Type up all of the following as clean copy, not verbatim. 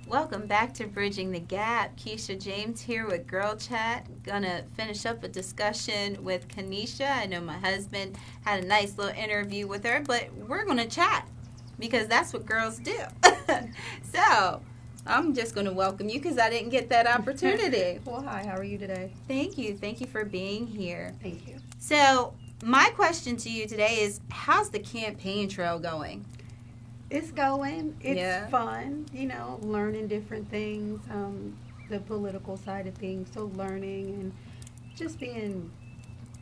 Welcome back to Bridging the Gap. Keisha James here with Girl Chat. Gonna finish up a discussion with Kanisha. I know my husband had a nice little interview with her, but we're gonna chat because that's what girls do. So I'm just gonna welcome you because I didn't get that opportunity. Well, hi, how are you today? Thank you. Thank you for being here. Thank you. So my question to you today is, how's the campaign trail going? It's going. It's Yeah. fun, learning different things, the political side of things. So learning and just being,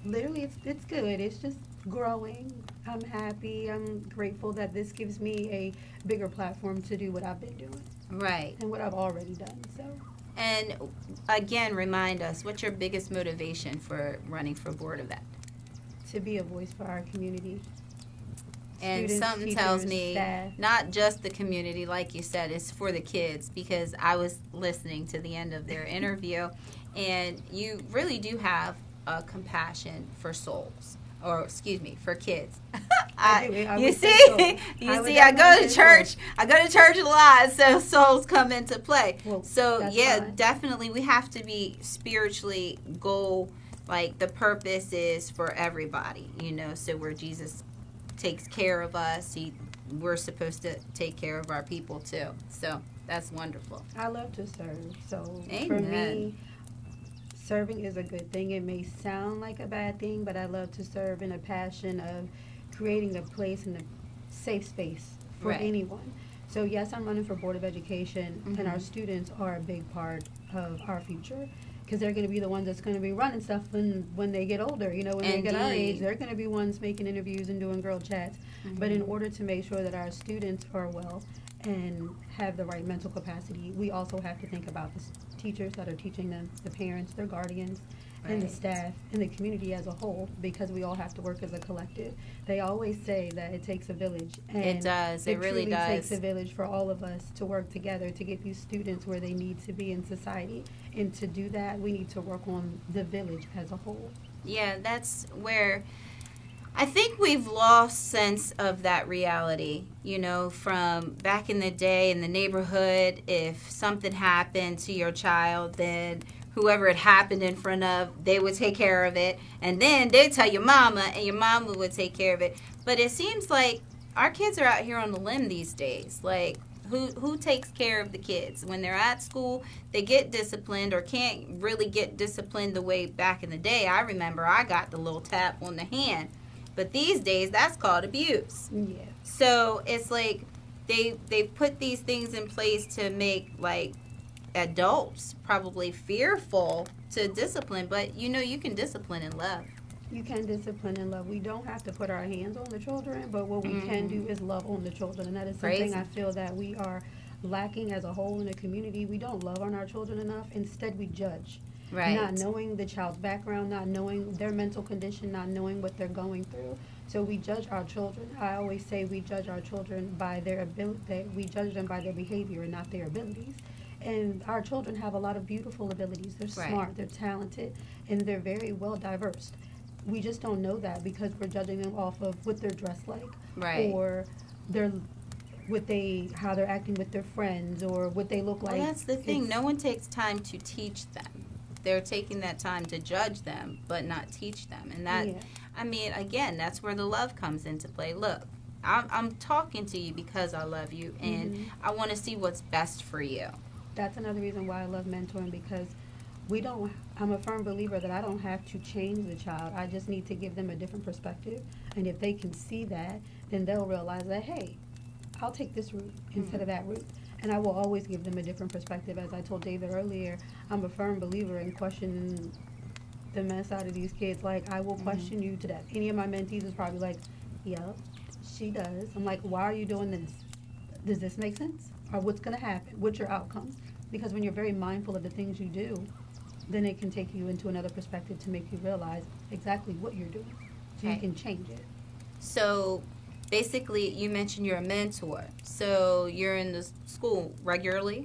literally, it's good. It's just growing. I'm happy. I'm grateful that this gives me a bigger platform to do what I've been doing Right. and what I've already done. So And again, remind us, what's your biggest motivation for running for board of that? to be a voice for our community. And Students, something tells teachers, me staff. not just the community, like you said, it's for the kids, because I was listening to the end of their interview, and you really do have a compassion for souls, or excuse me, for kids. I do. I You would see, say so. you would see, I go definitely to say so. church. I go to church a lot, so souls come into play. Well, So that's yeah, fine. definitely, we have to be spiritually goal. Like the purpose is for everybody, So where Jesus takes care of us, we're supposed to take care of our people too. So that's wonderful. I love to serve. So for Amen. me, serving is a good thing. It may sound like a bad thing, but I love to serve in a passion of creating a place and a safe space for Right. anyone. So yes, I'm running for Board of Education, and our Mhm. students are a big part of our future because they're going to be the ones that's going to be running stuff when they get older. When they get our age, Indeed. they're going to be ones making interviews and doing girl chats. But in order to make sure that our students are well and have the right mental capacity, we also have to think about the teachers that are teaching them, the parents, their guardians, and the Right. staff, and the community as a whole, because we all have to work as a collective. They always say that it takes a village. And It does. It really truly takes does. a village for all of us to work together to get these students where they need to be in society. And to do that, we need to work on the village as a whole. Yeah, that's where I think we've lost sense of that reality, from back in the day in the neighborhood. If something happened to your child, then whoever it happened in front of, they would take care of it. And then they'd tell your mama, and your mama would take care of it. But it seems like our kids are out here on the limb these days. Like, who takes care of the kids? When they're at school, they get disciplined or can't really get disciplined the way back in the day. I remember I got the little tap on the hand. But these days, that's called abuse. Yeah. So it's like they put these things in place to make like adults probably fearful to discipline. But you can discipline in love. You can discipline and love. We don't have to put our hands on the children, but what we can do is love on the children. And that is something Crazy. I feel that we are lacking as a whole in the community. We don't love on our children enough. Instead, we judge. Right. Not knowing the child's background, not knowing their mental condition, not knowing what they're going through. So we judge our children. I always say we judge our children by their ability. We judge them by their behavior and not their abilities. And our children have a lot of beautiful abilities. They're Right. smart, they're talented, and they're very well diverse. We just don't know that because we're judging them off of what they're dressed like, Right. or their how they're acting with their friends, or what they look like. Well, that's the thing. It's- No one takes time to teach them. They're taking that time to judge them, but not teach them. And that, Yeah. I mean, again, that's where the love comes into play. Look, I'm talking to you because I love you, and Mhm. I want to see what's best for you. That's another reason why I love mentoring, because I'm a firm believer that I don't have to change the child. I just need to give them a different perspective. And if they can see that, then they'll realize that, hey, I'll take this route instead of that route. And I will always give them a different perspective. As I told David earlier, I'm a firm believer in questioning the mess out of these kids. Like, I will question you to death. Any of my mentees is probably like, yep, she does. I'm like, why are you doing this? Does this make sense? Or what's going to happen? What's your outcomes? Because when you're very mindful of the things you do, then it can take you into another perspective to make you realize exactly what you're doing. So you Right. can change it. So basically, you mentioned you're a mentor. So you're in the school regularly,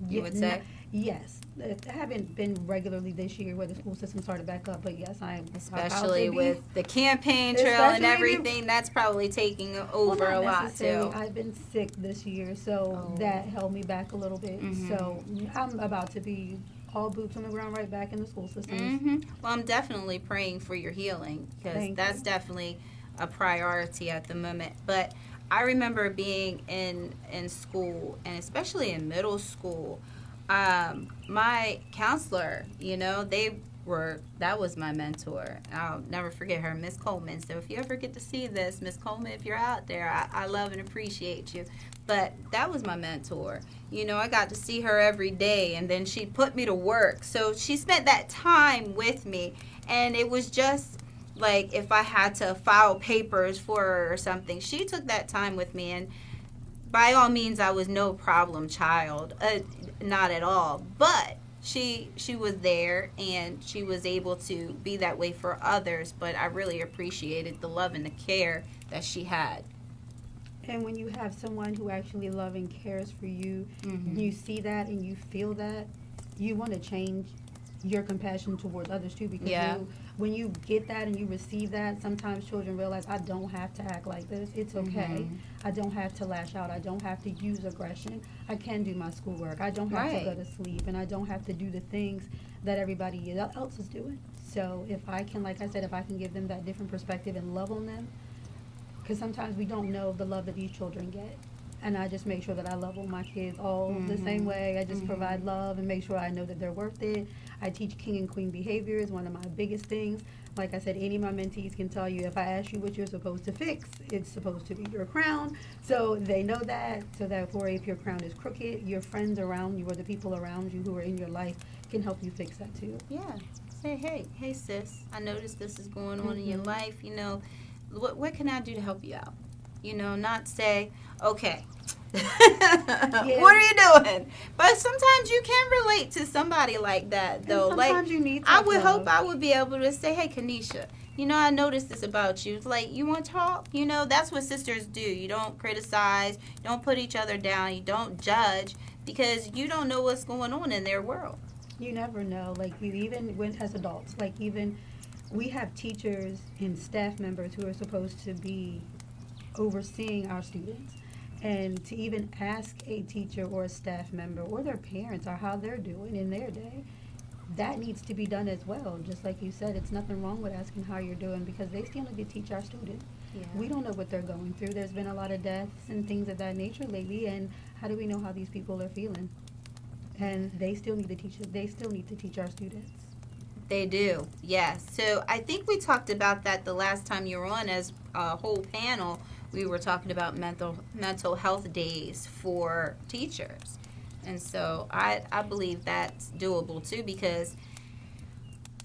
you would say? Yes, I haven't been regularly this year where the school system started back up, but yes, I'm Especially with the campaign trail and everything, that's probably taking over a lot too. I've been sick this year, so that held me back a little bit. So I'm about to be all boots on the ground right back in the school system. Well, I'm definitely praying for your healing because that's definitely a priority at the moment. But I remember being in school, and especially in middle school, my counselor, that was my mentor. I'll never forget her, Miss Coleman. So if you ever get to see this, Miss Coleman, if you're out there, I love and appreciate you. But that was my mentor. I got to see her every day, and then she put me to work. So she spent that time with me, and it was just like if I had to file papers for her or something, she took that time with me. And by all means, I was no problem child, not at all. But she was there, and she was able to be that way for others. But I really appreciated the love and the care that she had. And when you have someone who actually loves and cares for you, you see that and you feel that, you want to change your compassion towards others too. Because when you get that and you receive that, sometimes children realize, I don't have to act like this. It's okay. I don't have to lash out. I don't have to use aggression. I can do my schoolwork. I don't have to go to sleep. And I don't have to do the things that everybody else is doing. So if I can, like I said, if I can give them that different perspective and love on them, because sometimes we don't know the love that these children get. And I just make sure that I love all my kids all the same way. I just provide love and make sure I know that they're worth it. I teach king and queen behavior is one of my biggest things. Like I said, any of my mentees can tell you if I ask you what you're supposed to fix, it's supposed to be your crown. So they know that. So therefore, if your crown is crooked, your friends around you or the people around you who are in your life can help you fix that too. Yeah. Say, hey sis, I noticed this is going on in your life. What can I do to help you out? Not say, okay, what are you doing? But sometimes you can relate to somebody like that, though. Sometimes you need I would hope I would be able to say, hey, Kanisha, I noticed this about you. It's like, you want to talk? That's what sisters do. You don't criticize. You don't put each other down. You don't judge because you don't know what's going on in their world. You never know. Even as adults, we have teachers and staff members who are supposed to be overseeing our students. And to even ask a teacher or a staff member or their parents or how they're doing in their day, that needs to be done as well. Just like you said, it's nothing wrong with asking how you're doing because they still need to teach our students. Yeah. We don't know what they're going through. There's been a lot of deaths and things of that nature lately, and how do we know how these people are feeling? And they still need to teach. They still need to teach our students. They do, yes. So I think we talked about that the last time you were on as a whole panel. We were talking about mental health days for teachers. And so I believe that's doable too because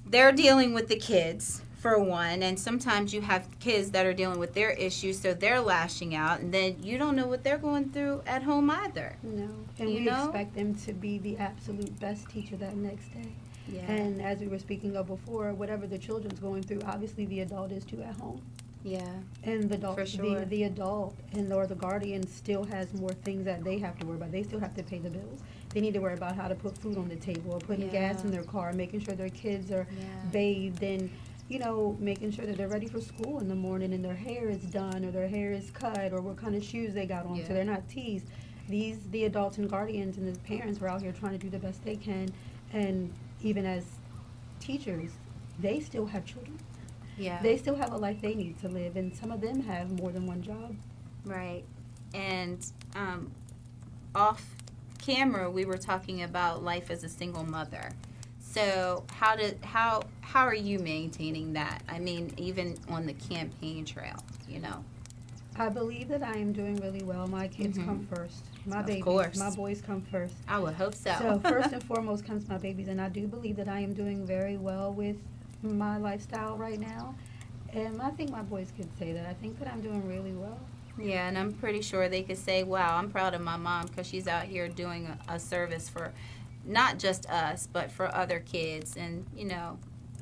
they're dealing with the kids, for one, and sometimes you have kids that are dealing with their issues, so they're lashing out, and then you don't know what they're going through at home either. No, and we expect them to be the absolute best teacher that next day. Yeah. And as we were speaking of before, whatever the children's going through, obviously the adult is too at home. Yeah. And the adult, the adult or the guardian still has more things that they have to worry about. They still have to pay the bills. They need to worry about how to put food on the table or putting gas in their car, making sure their kids are bathed and, making sure that they're ready for school in the morning and their hair is done or their hair is cut or what kind of shoes they got on so they're not teased. The adults and guardians and the parents are out here trying to do the best they can. And even as teachers, they still have children. Yeah. They still have a life they need to live, and some of them have more than one job. Right. And off camera, we were talking about life as a single mother. So how are you maintaining that? I mean, even on the campaign trail, I believe that I am doing really well. My kids come first. My babies, my boys come first. I would hope so. So first and foremost comes my babies, and I do believe that I am doing very well with my lifestyle right now. And I think my boys could say that. I think that I'm doing really well. Yeah, and I'm pretty sure they could say, wow, I'm proud of my mom because she's out here doing a service for not just us, but for other kids. And,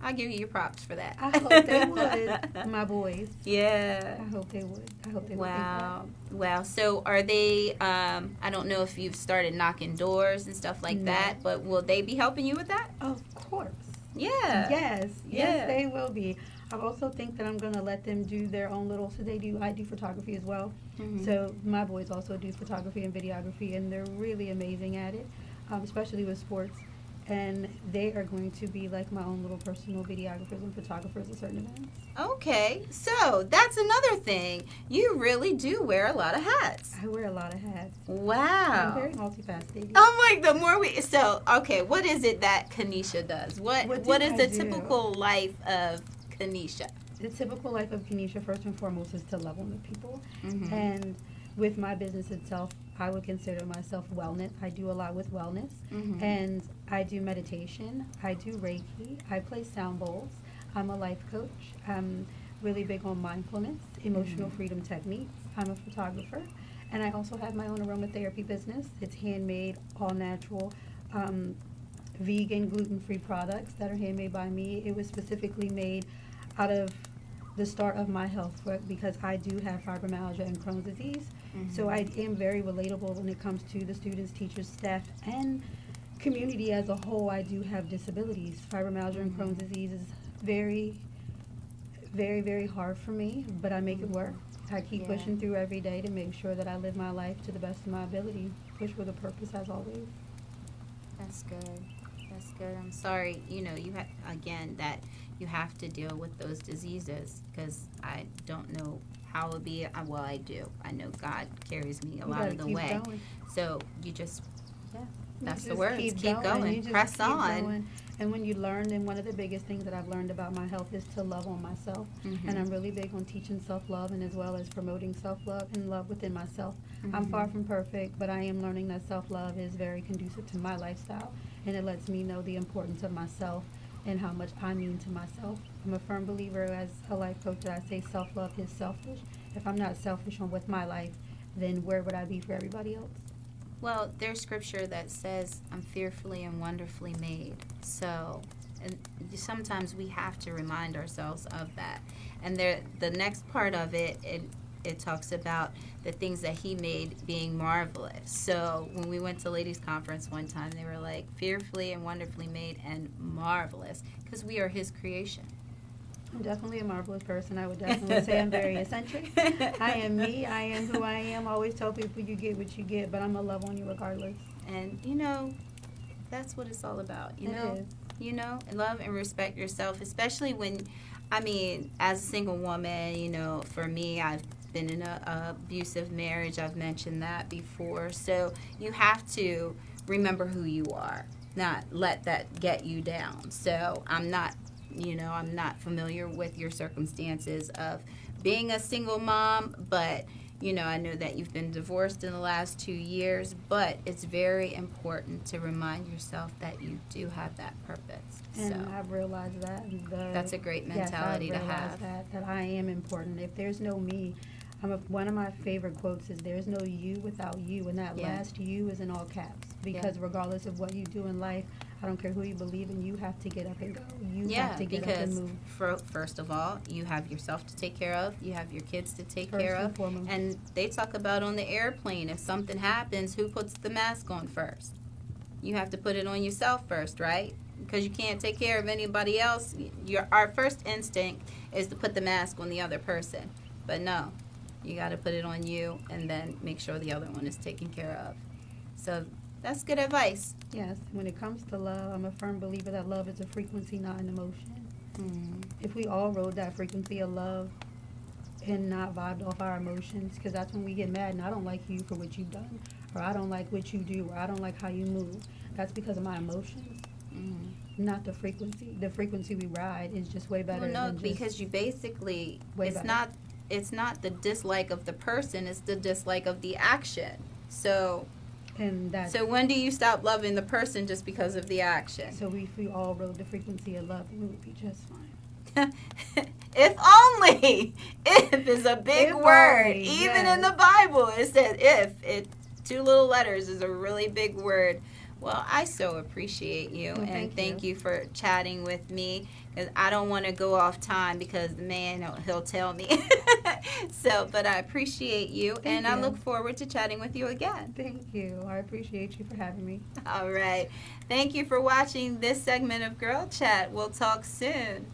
I'll give you your props for that. I hope they would, my boys. Yeah. I hope they would. I hope they Wow. would. Wow. So are they, I don't know if you've started knocking doors and stuff like No. that, but will they be helping you with that? Of course. Yeah. Yes. Yeah. Yes, they will be. I also think that I'm going to let them do their own little, so I do photography as well. Mhm. So my boys also do photography and videography, and they're really amazing at it, especially with sports. And they are going to be like my own little personal videographers and photographers at certain events. Okay. So that's another thing. You really do wear a lot of hats. I wear a lot of hats. I'm Wow. very multifaceted. I'm like, the more we, so, okay, what is it that Kanisha does? What What do is I the do? typical life of Kanisha? The typical life of Kenesha, first and foremost, is to love on the people. Mhm. And with my business itself, I would consider myself wellness. I do a lot with wellness. Mhm. And I do meditation. I do Reiki. I play sound bowls. I'm a life coach. I'm really big on mindfulness, emotional freedom techniques. I'm a photographer. And I also have my own aromatherapy business. It's handmade, all natural, vegan, gluten-free products that are handmade by me. It was specifically made out of the start of my health work because I do have fibromyalgia and Crohn's disease. So I am very relatable when it comes to the students, teachers, staff, and community as a whole. I do have disabilities. Fibromyalgia and Crohn's disease is very, very, very hard for me, but I make it work. I keep Yeah. pushing through every day to make sure that I live my life to the best of my ability. Push with a purpose, as always. That's good. That's good. I'm sorry, you know, you have, again, that you have to deal with those diseases because I don't know how it would be. Well, I do. I know God carries me a You lot gotta of the keep way. going. So you just, You that's the just words. Keep going. You just Press keep on. going. And when you learn, and one of the biggest things that I've learned about my health is to love on myself. Mhm. And I'm really big on teaching self-love and as well as promoting self-love and love within myself. I'm far from perfect, but I am learning that self-love is very conducive to my lifestyle. And it lets me know the importance of myself and how much I mean to myself. I'm a firm believer as a life coach that I say self-love is selfish. If I'm not selfish on with my life, then where would I be for everybody else? Well, there's scripture that says, I'm fearfully and wonderfully made. So, and sometimes we have to remind ourselves of that. And the next part of it talks about the things that he made being marvelous. So when we went to ladies conference one time, they were like, fearfully and wonderfully made and marvelous, because we are his creation. I'm definitely a marvelous person. I would definitely say I'm very eccentric. I am me. I am who I am. I always tell people you get what you get, but I'm going to love on you regardless. And, you know, that's what it's all about, you It know? is. You know, and love and respect yourself, especially when, I mean, as a single woman, you know, for me, I've been in a abusive marriage. I've mentioned that before. So you have to remember who you are, not let that get you down. So I'm not familiar with your circumstances of being a single mom, but, you know, I know that you've been divorced in the last 2 years, but it's very important to remind yourself that you do have that purpose. And So I've realized that. that's a great mentality yes, to I've have. realized that I am important. If there's no me, one of my favorite quotes is, there's no you without you, and that Yeah. last you is in all caps. Because regardless of what you do in life, I don't care who you believe in, you have to get up and go. You have to get up and because move. first of all, you have yourself to take care of, you have your kids to take First care and of, foremost. and they talk about on the airplane, if something happens, who puts the mask on first? You have to put it on yourself first, right? Because you can't take care of anybody else. Our first instinct is to put the mask on the other person, but no, you got to put it on you and then make sure the other one is taken care of. So that's good advice. Yes, when it comes to love, I'm a firm believer that love is a frequency, not an emotion. If we all rode that frequency of love and not vibed off our emotions, because that's when we get mad and I don't like you for what you've done, or I don't like what you do, or I don't like how you move. That's because of my emotions, not the frequency. The frequency we ride is just way better. Well, no, than just because you basically, way it's better. not the dislike of the person, it's the dislike of the action. So And that's when do you stop loving the person just because of the action? so if we all rode the frequency of love, we would be just fine. If only. If is a big If word. only, Even yes. in the Bible, it says if. It 2 little letters is a really big word. Well, I so appreciate you, Well, and thank thank you for chatting with me. 'Cause I don't want to go off time because the man, he'll tell me. So, but I appreciate you, and I you. look forward to chatting with you again. Thank you. I appreciate you for having me. All right. Thank you for watching this segment of Girl Chat. We'll talk soon.